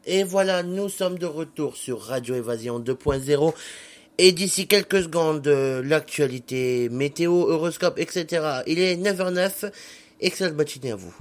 Et voilà, nous sommes de retour sur Radio Évasion 2.0. Et d'ici quelques secondes, l'actualité météo, horoscope, etc. Il est 9h09. Excellente matinée à vous.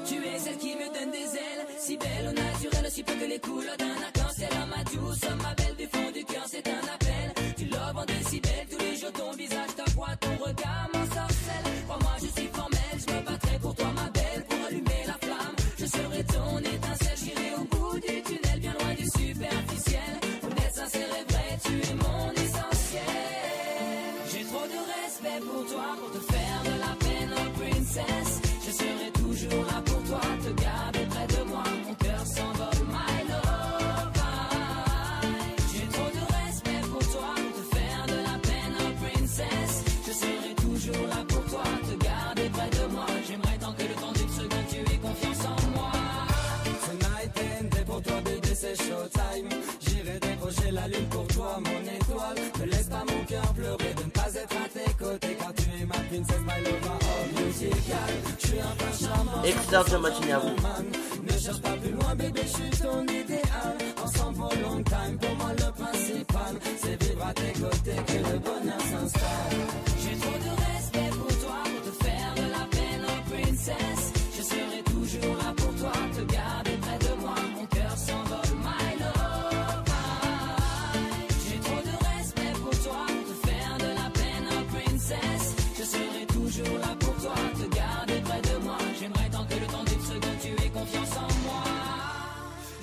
Tu es celle qui me donne des ailes, si belle au naturel, aussi peu que les couleurs d'un arc-en-ciel. Ma douce, ma belle du fond du cœur, c'est un appel. Tu l'offres en décibels, tous les jours ton visage, ta voix, ton regard m'ensorcelle. Crois-moi, je suis formelle, je me battrai pour toi, ma belle, pour allumer la flamme. Je serai ton étincelle, j'irai au bout du tunnel, bien loin du superficiel. Pour être sincère et vrai, tu es mon essentiel. J'ai trop de respect pour toi, pour te faire de la peine, oh princess. Je serai toujours là pour toi, te garder près de moi, mon cœur s'envole, my love. J'ai trop de respect pour toi, pour te faire de la peine, oh princess. Je serai toujours là pour toi, te garder près de moi. J'aimerais tant que le temps d'une seconde, tu aies confiance en moi. Tonight and pour toi bébé c'est showtime. J'irai décrocher la lune pour toi mon étoile. Ne laisse pas mon cœur pleurer de ne pas être à tes côtés, car tu es ma princesse, my lover, oh musical. Je suis un prince charmant. Excellente matinée à vous. Ne cherche pas plus loin bébé, je suis ton idéal. Ensemble pour long time, pour moi le principal, c'est vivre à tes côtés que le bonheur s'installe. J'ai trop de respect pour toi, pour te faire de la peine, oh princess. Je serai toujours là pour toi, te garder près de moi, mon cœur s'envole, my love. J'ai trop de respect pour toi, pour te faire de la peine, oh princess. Je serai toujours là pour toi, te garder près de moi. J'aimerais tant que le temps d'une seconde, tu aies confiance en moi.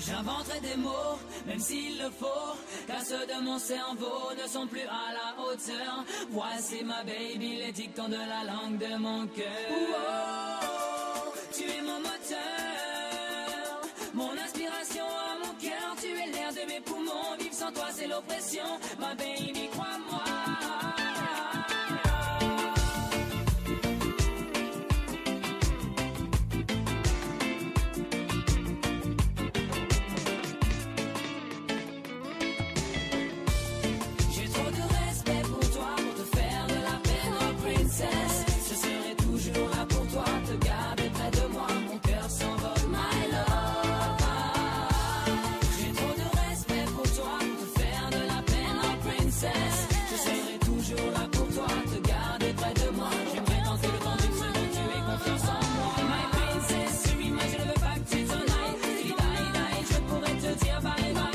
J'inventerai des mots, même s'il le faut, car ceux de mon cerveau ne sont plus à la hauteur. Voici ma baby, les dictons de la langue de mon cœur. Oh, tu es mon moteur, mon inspiration à mon cœur. Tu es l'air de mes poumons, vivre sans toi c'est l'oppression. Ma baby, crois-moi. Je serai toujours là pour toi, te garder près de moi, mon cœur s'envole, my love. J'ai trop de respect pour toi, pour te faire de la peine, oh princess. Je serai toujours là pour toi, te garder près de moi. J'aimerais tant que le temps d'une seconde, tu aies confiance en moi. My princess, suis-moi, je ne veux pas que tu t'en ailles. Si die, die, je pourrais te dire bye bye.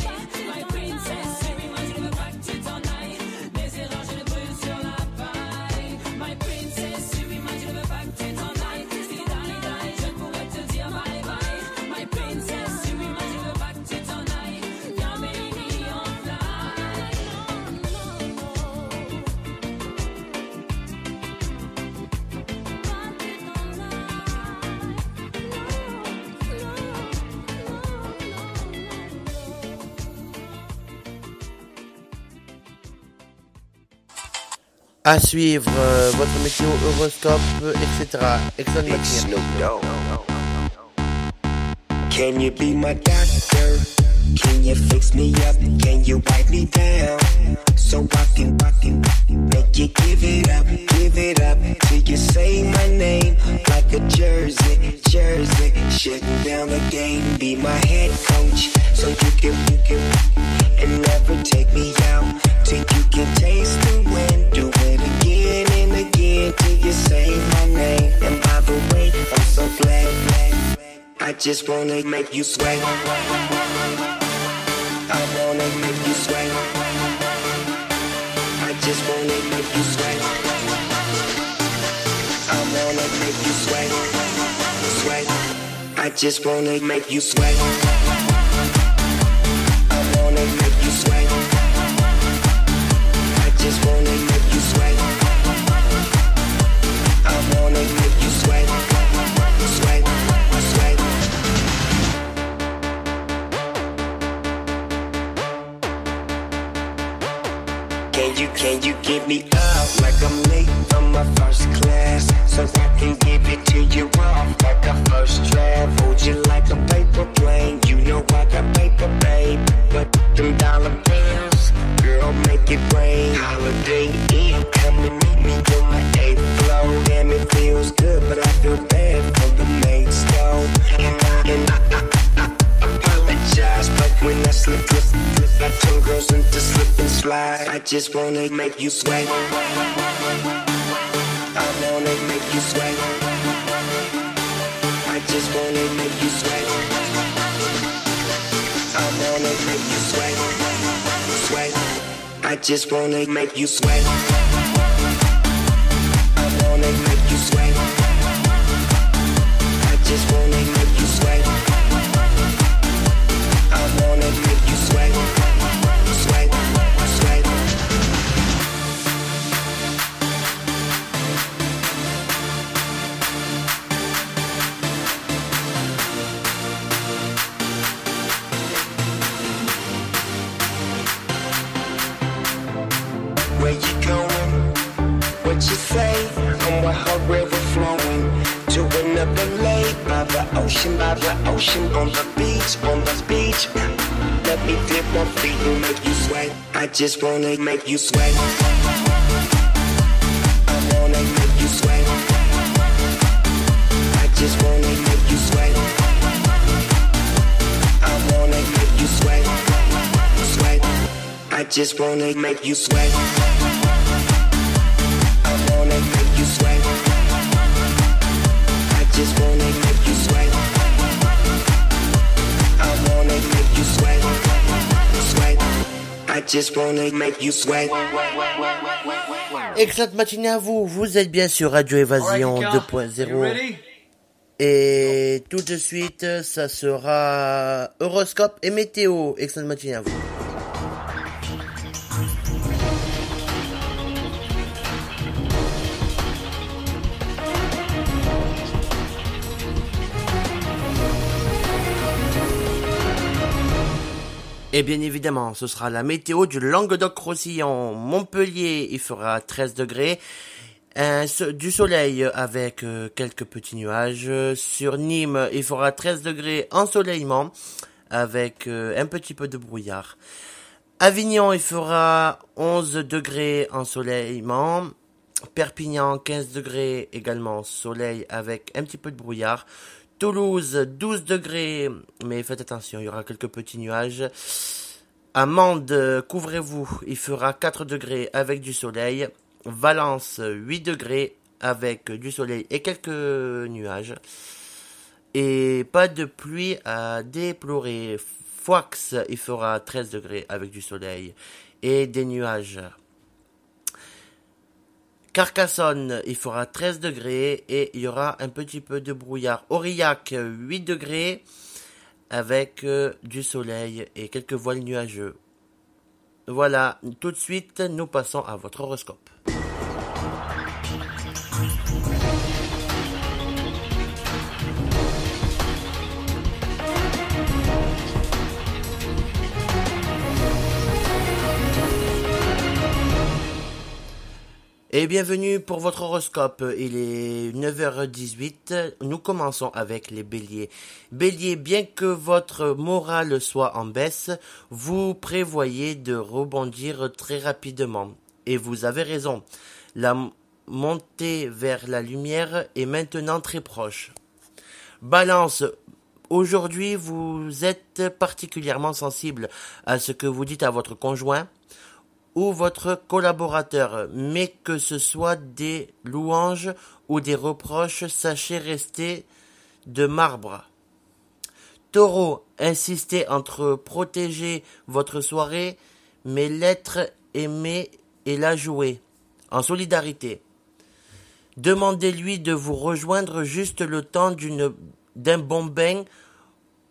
My princess, suis-moi, je ne veux pas que tu t'en ailles. Des erreurs, je les brûle sur la paille. My princess, suis-moi, je ne veux pas que tu t'en ailles. Si die, die, je pourrais te dire bye bye. My princess, suis-moi, je ne veux pas que tu t'en ailles. Viens baby, on fly. À suivre votre météo, horoscope, etc. Excellente Big matinée. Snoop Dogg. Can you be my doctor? Can you fix me up? Can you wipe me down? So I can make you give it up till you say my name like a jersey. Shutting down the game, be my head coach, so you can and never take me out till you can taste the wind. Do it again and again till you say my name. And by the way, I'm so glad. I just wanna make you sweat. I wanna make you sweat. I just wanna make you sweat. I wanna make you sweat. I just wanna make you sweat. I wanna make you sweat. I just wanna make you sweat. I wanna make you sweat. Can you give me up like I'm late from my first class, so I can give it to you off like a first draft? Hold you like a paper plane, you know I got paper, babe, but them dollar bills when I slip, I turn girls into slip and slide. I just wanna make you sweat. I wanna make you sweat. I just wanna make you sweat. I wanna make you sweat. Sweat. I just wanna make you sweat. I wanna make you sweat. I just wanna make you sweat. I wanna make you sweat. Sweat. Sweat. Where you going? What you say? I'm with her river flowing to another lake by the ocean, on the beach, on the beach. Let me dip my feet and make you sweat. I just wanna make you sweat. I wanna make you sweat. I just wanna make you sweat. I wanna make you sweat. Sweat. I just wanna make you sweat. I wanna make you sweat. I just wanna make you sweat. I wanna make you sweat. Sweat. I just wanna make you sweat. Excellente matinée à vous, vous êtes bien sur Radio Évasion 2.0. Et tout de suite, ça sera horoscope et météo. Excellente matinée à vous. Et bien évidemment, ce sera la météo du Languedoc-Roussillon. Montpellier, il fera 13 degrés. Du soleil avec quelques petits nuages. Sur Nîmes, il fera 13 degrés ensoleillement avec un petit peu de brouillard. Avignon, il fera 11 degrés ensoleillement. Perpignan, 15 degrés également soleil avec un petit peu de brouillard. Toulouse, 12 degrés, mais faites attention, il y aura quelques petits nuages. À Mende, couvrez-vous, il fera 4 degrés avec du soleil. Valence, 8 degrés avec du soleil et quelques nuages. Et pas de pluie à déplorer. Foix, il fera 13 degrés avec du soleil et des nuages. Carcassonne, il fera 13 degrés et il y aura un petit peu de brouillard. Aurillac, 8 degrés avec du soleil et quelques voiles nuageux. Voilà, tout de suite, nous passons à votre horoscope. Et bienvenue pour votre horoscope, il est 9h18, nous commençons avec les béliers. Bélier, bien que votre morale soit en baisse, vous prévoyez de rebondir très rapidement. Et vous avez raison, la montée vers la lumière est maintenant très proche. Balance, aujourd'hui vous êtes particulièrement sensible à ce que vous dites à votre conjoint ou votre collaborateur, mais que ce soit des louanges ou des reproches, sachez rester de marbre. Taureau, insistez entre protéger votre soirée, mais l'être aimé et la jouer, en solidarité. Demandez-lui de vous rejoindre juste le temps d'un bon bain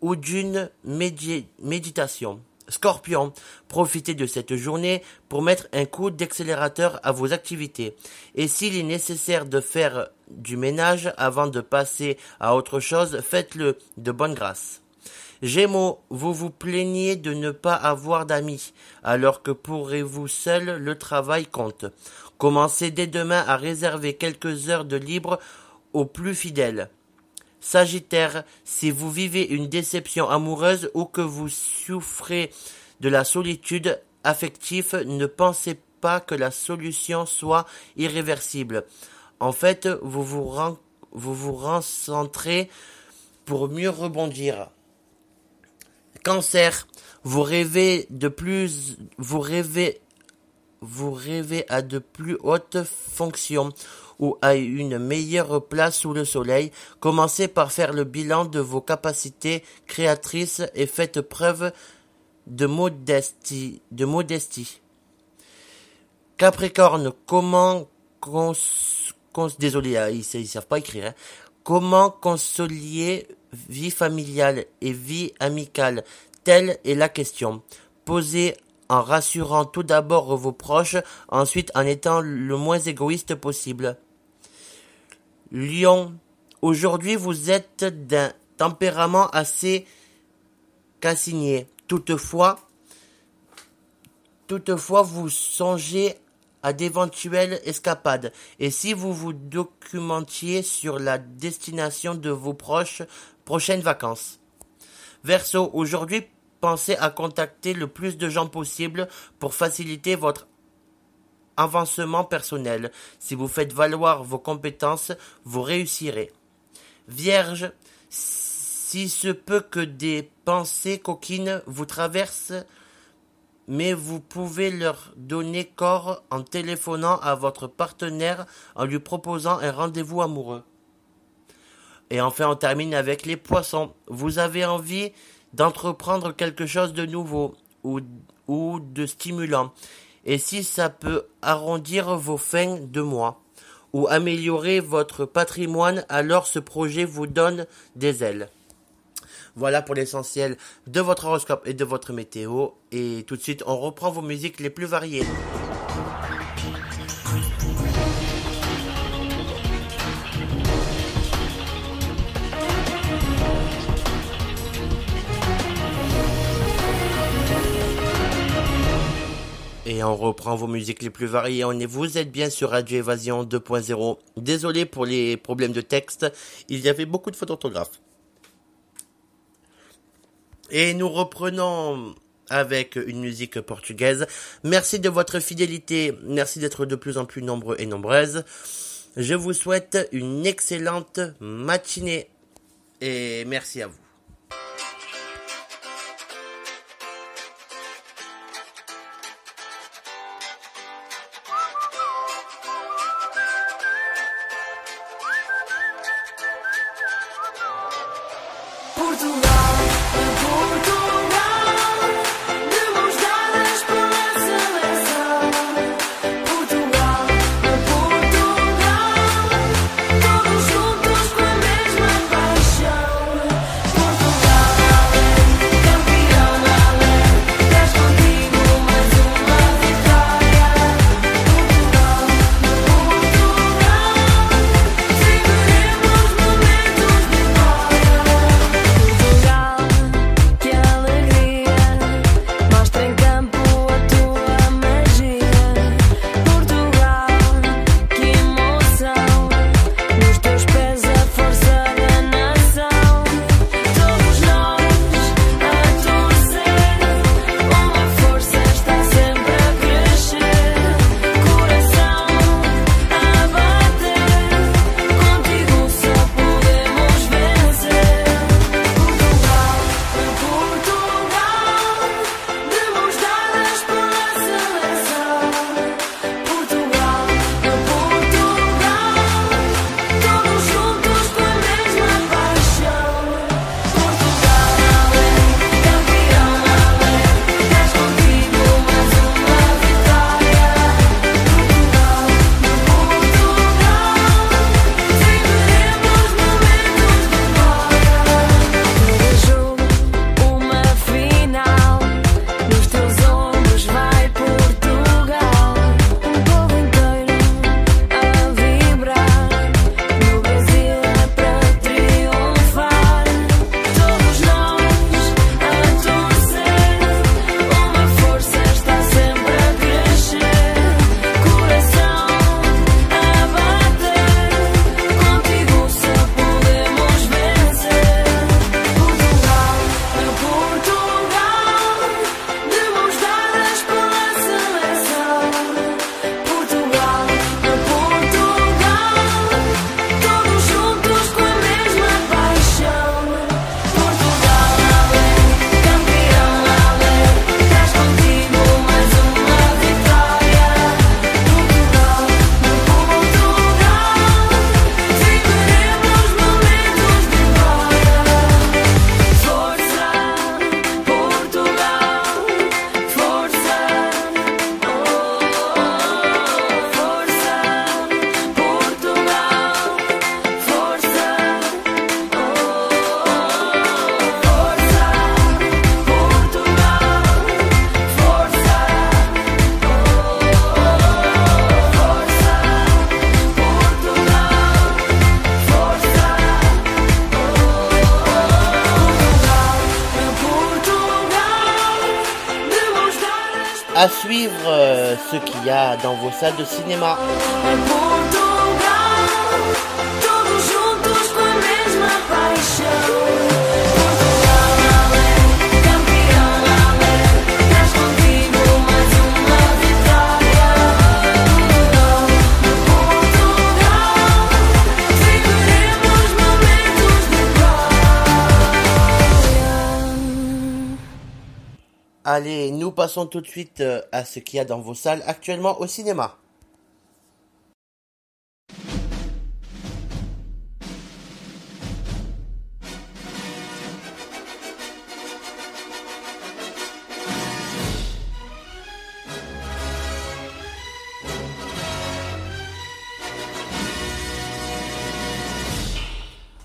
ou d'une méditation. Scorpion, profitez de cette journée pour mettre un coup d'accélérateur à vos activités. Et s'il est nécessaire de faire du ménage avant de passer à autre chose, faites-le de bonne grâce. Gémeaux, vous vous plaignez de ne pas avoir d'amis, alors que pour vous seul, le travail compte. Commencez dès demain à réserver quelques heures de libre aux plus fidèles. Sagittaire, si vous vivez une déception amoureuse ou que vous souffrez de la solitude affective, ne pensez pas que la solution soit irréversible. En fait, vous vous recentrez pour mieux rebondir. Cancer, vous rêvez à de plus hautes fonctions ou à une meilleure place sous le soleil. Commencez par faire le bilan de vos capacités créatrices et faites preuve de modestie. Capricorne, désolé, ils savent pas écrire, hein. Comment concilier vie familiale et vie amicale? Telle est la question. Posez en rassurant tout d'abord vos proches, ensuite en étant le moins égoïste possible. Lion, aujourd'hui vous êtes d'un tempérament assez casanier. Toutefois, vous songez à d'éventuelles escapades. Et si vous vous documentiez sur la destination de vos prochaines vacances? Verseau, aujourd'hui, pensez à contacter le plus de gens possible pour faciliter votre avancement personnel. Si vous faites valoir vos compétences, vous réussirez. Vierge, si se peut que des pensées coquines vous traversent, mais vous pouvez leur donner corps en téléphonant à votre partenaire en lui proposant un rendez-vous amoureux. Et enfin, on termine avec les poissons. Vous avez envie d'entreprendre quelque chose de nouveau ou de stimulant. Et si ça peut arrondir vos fins de mois ou améliorer votre patrimoine, alors ce projet vous donne des ailes. Voilà pour l'essentiel de votre horoscope et de votre météo. Et tout de suite, on reprend vos musiques les plus variées. Et on reprend vos musiques les plus variées. Vous êtes bien sur Radio Évasion 2.0. Désolé pour les problèmes de texte. Il y avait beaucoup de fautes d'orthographe. Et nous reprenons avec une musique portugaise. Merci de votre fidélité. Merci d'être de plus en plus nombreux et nombreuses. Je vous souhaite une excellente matinée. Et merci à vous. Todos juntos com a mesma paixão. À suivre ce qu'il y a dans vos salles de cinéma. Allez, nous passons tout de suite à ce qu'il y a dans vos salles actuellement au cinéma.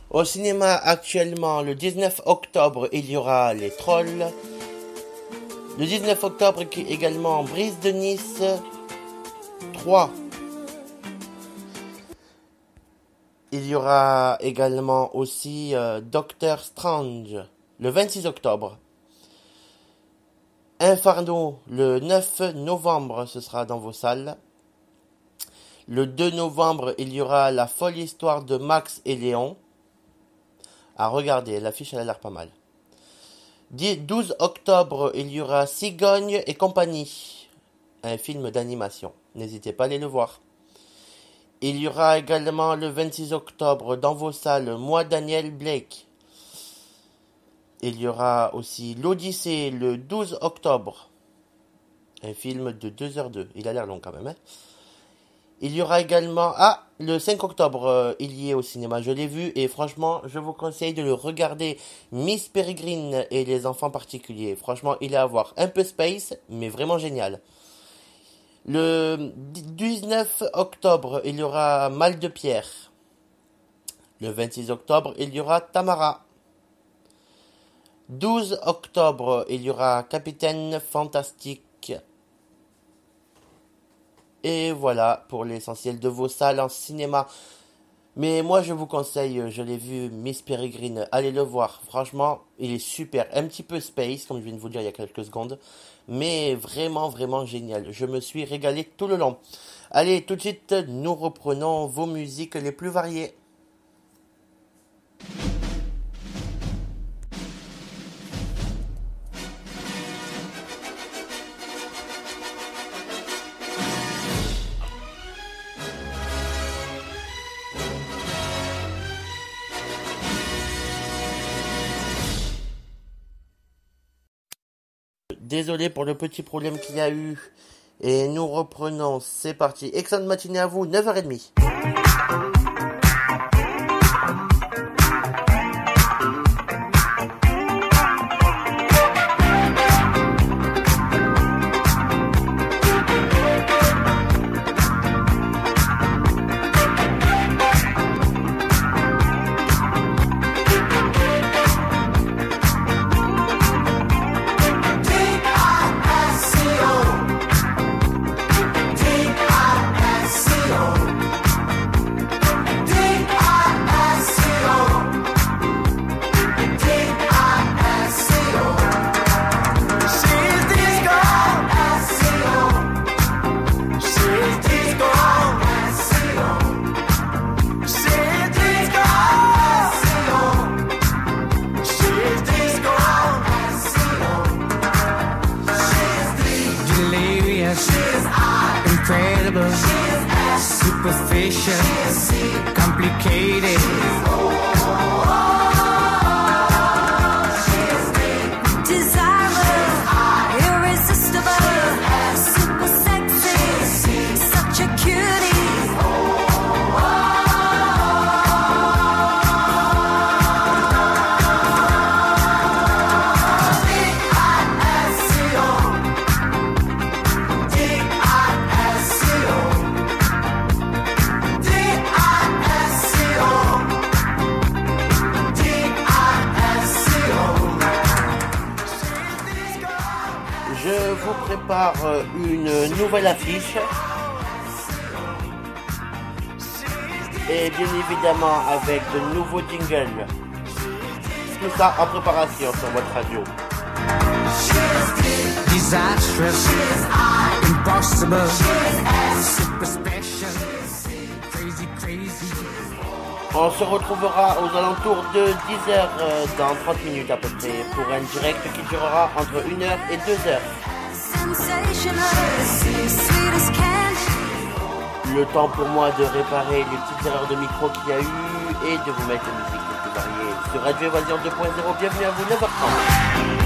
Au cinéma actuellement, le 19 octobre, il y aura Les Trolls. Le 19 octobre également Brise de Nice 3. Il y aura également aussi Doctor Strange le 26 octobre. Inferno le 9 novembre, ce sera dans vos salles. Le 2 novembre, il y aura La folle histoire de Max et Léon. À regarder, l'affiche elle a l'air pas mal. 12 octobre, il y aura Cigogne et compagnie, un film d'animation. N'hésitez pas à aller le voir. Il y aura également le 26 octobre dans vos salles, Moi Daniel Blake. Il y aura aussi L'Odyssée le 12 octobre, un film de 2h02. Il a l'air long quand même. Hein. Il y aura également... le 5 octobre, il y est au cinéma, je l'ai vu, et franchement, je vous conseille de le regarder, Miss Peregrine et les enfants particuliers. Franchement, il est à voir. Un peu space, mais vraiment génial. Le 19 octobre, il y aura Mal de Pierre. Le 26 octobre, il y aura Tamara. 12 octobre, il y aura Capitaine Fantastique. Et voilà pour l'essentiel de vos salles en cinéma. Mais moi je vous conseille, je l'ai vu, Miss Peregrine, allez le voir. Franchement, il est super. Un petit peu space, comme je viens de vous dire il y a quelques secondes. Mais vraiment, vraiment génial. Je me suis régalé tout le long. Allez, tout de suite, nous reprenons vos musiques les plus variées. Désolé pour le petit problème qu'il y a eu. Et nous reprenons, c'est parti. Excellente matinée à vous, 9h30. Une nouvelle affiche et bien évidemment avec de nouveaux jingles, tout ça en préparation sur votre radio. disastrous, impossible, super special, crazy, crazy. On se retrouvera aux alentours de 10h dans 30 minutes à peu près pour un direct qui durera entre 1h et 2h. Le temps pour moi de réparer les petites erreurs de micro qu'il y a eu et de vous mettre une musique plus variée sur Radio Évasion 2.0. Bienvenue à vous, 9h30.